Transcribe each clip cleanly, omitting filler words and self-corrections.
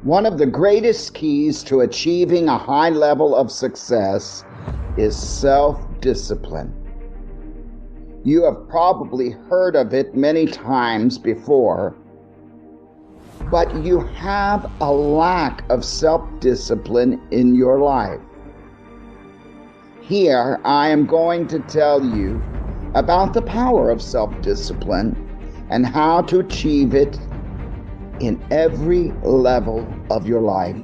One of the greatest keys to achieving a high level of success is self-discipline. You have probably heard of it many times before, but you have a lack of self-discipline in your life. Here, I am going to tell you about the power of self-discipline and how to achieve it in every level of your life.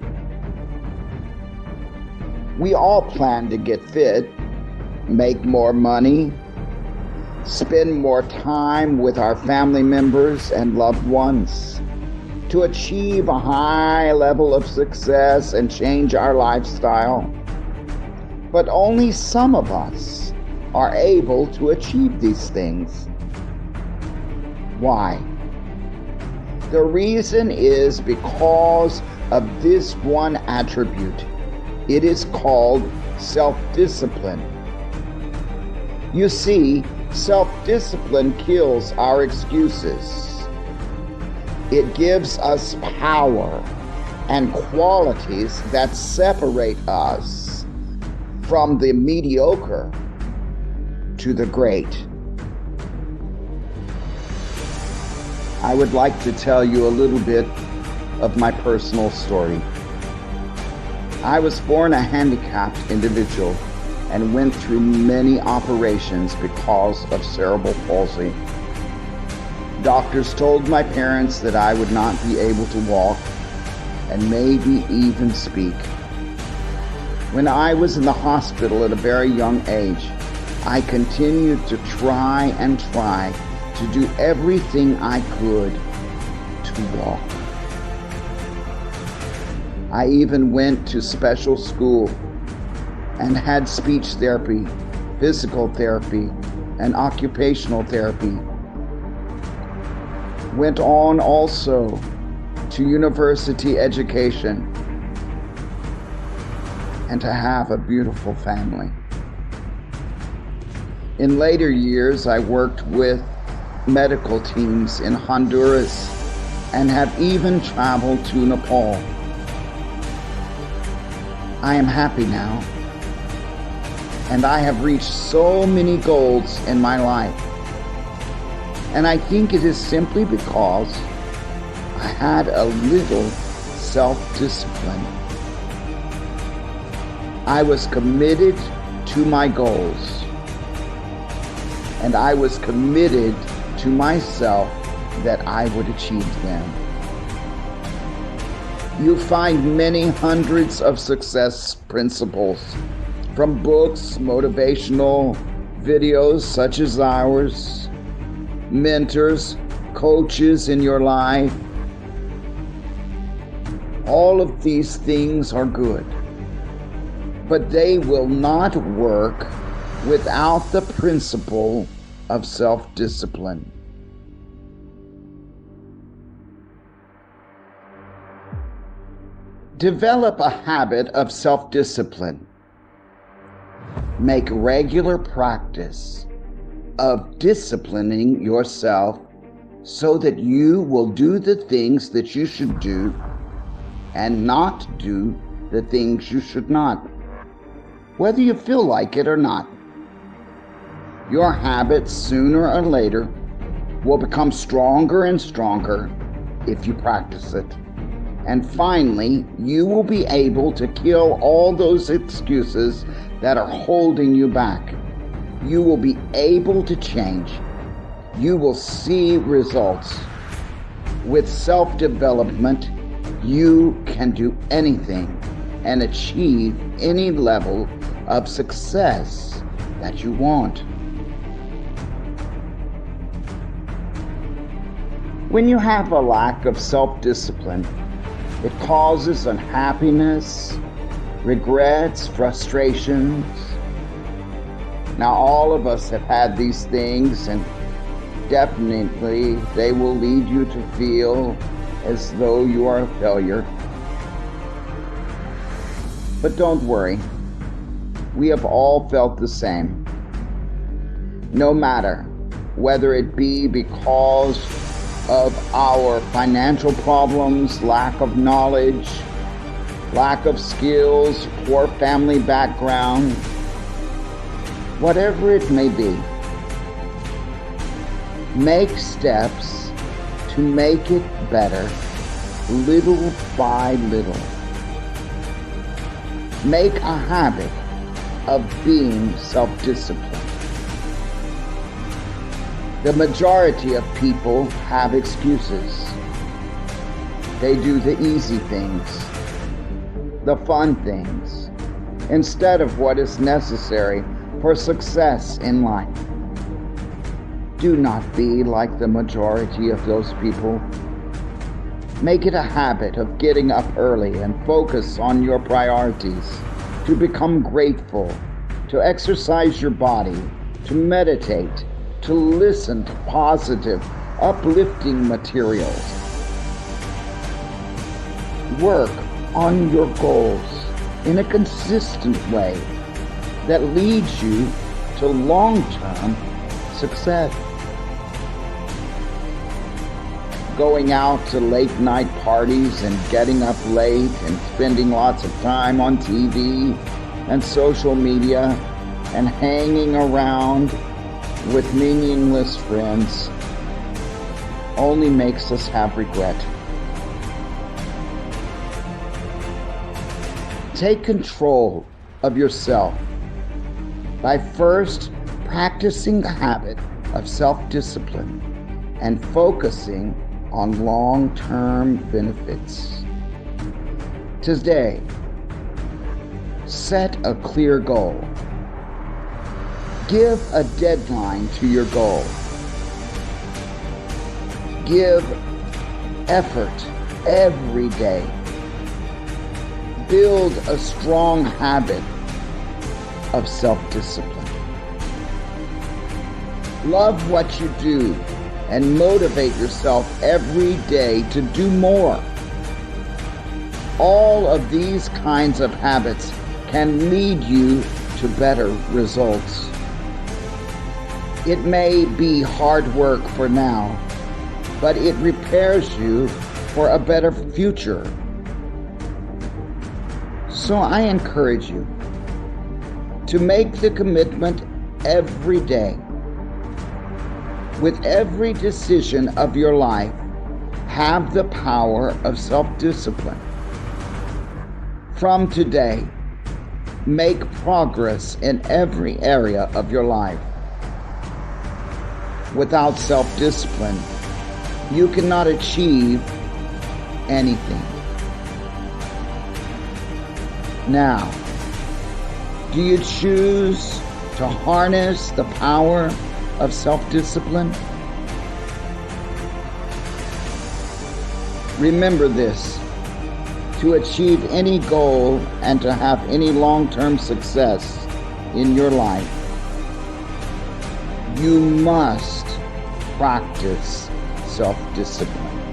We all plan to get fit, make more money, spend more time with our family members and loved ones, to achieve a high level of success and change our lifestyle. But only some of us are able to achieve these things. Why? The reason is because of this one attribute. It is called self-discipline. You see, self-discipline kills our excuses. It gives us power and qualities that separate us from the mediocre to the great. I would like to tell you a little bit of my personal story. I was born a handicapped individual and went through many operations because of cerebral palsy. Doctors told my parents that I would not be able to walk and maybe even speak. When I was in the hospital at a very young age, I continued to try to do everything I could to walk. I even went to special school and had speech therapy, physical therapy, and occupational therapy. Went on also to university education and to have a beautiful family. In later years, I worked with medical teams in Honduras and have even traveled to Nepal. I am happy now, and I have reached so many goals in my life. And I think it is simply because I had a little self-discipline. I was committed to my goals, and I was committed to myself that I would achieve them. You find many hundreds of success principles from books, motivational videos such as ours, mentors, coaches in your life. All of these things are good, but they will not work without the principle of self-discipline. Develop a habit of self-discipline. Make regular practice of disciplining yourself so that you will do the things that you should do and not do the things you should not, whether you feel like it or not. Your habits, sooner or later, will become stronger and stronger if you practice it. And finally, you will be able to kill all those excuses that are holding you back. You will be able to change. You will see results. With self-development, you can do anything and achieve any level of success that you want. When you have a lack of self-discipline, it causes unhappiness, regrets, frustrations. Now, all of us have had these things, and definitely they will lead you to feel as though you are a failure. But don't worry, we have all felt the same. No matter whether it be because of our financial problems, lack of knowledge, lack of skills, poor family background, whatever it may be. Make steps to make it better, little by little. Make a habit of being self-disciplined. The majority of people have excuses. They do the easy things, the fun things, instead of what is necessary for success in life. Do not be like the majority of those people. Make it a habit of getting up early and focus on your priorities, to become grateful, to exercise your body, to meditate, to listen to positive, uplifting materials. Work on your goals in a consistent way that leads you to long-term success. Going out to late-night parties and getting up late and spending lots of time on TV and social media and hanging around with meaningless friends only makes us have regret. Take control of yourself by first practicing the habit of self-discipline and focusing on long-term benefits. Today, set a clear goal. Give a deadline to your goal. Give effort every day. Build a strong habit of self-discipline. Love what you do and motivate yourself every day to do more. All of these kinds of habits can lead you to better results. It may be hard work for now, but it prepares you for a better future. So I encourage you to make the commitment every day. With every decision of your life, have the power of self-discipline. From today, make progress in every area of your life. Without self-discipline, you cannot achieve anything. Now, do you choose to harness the power of self-discipline? Remember this: to achieve any goal and to have any long-term success in your life, you must practice self-discipline.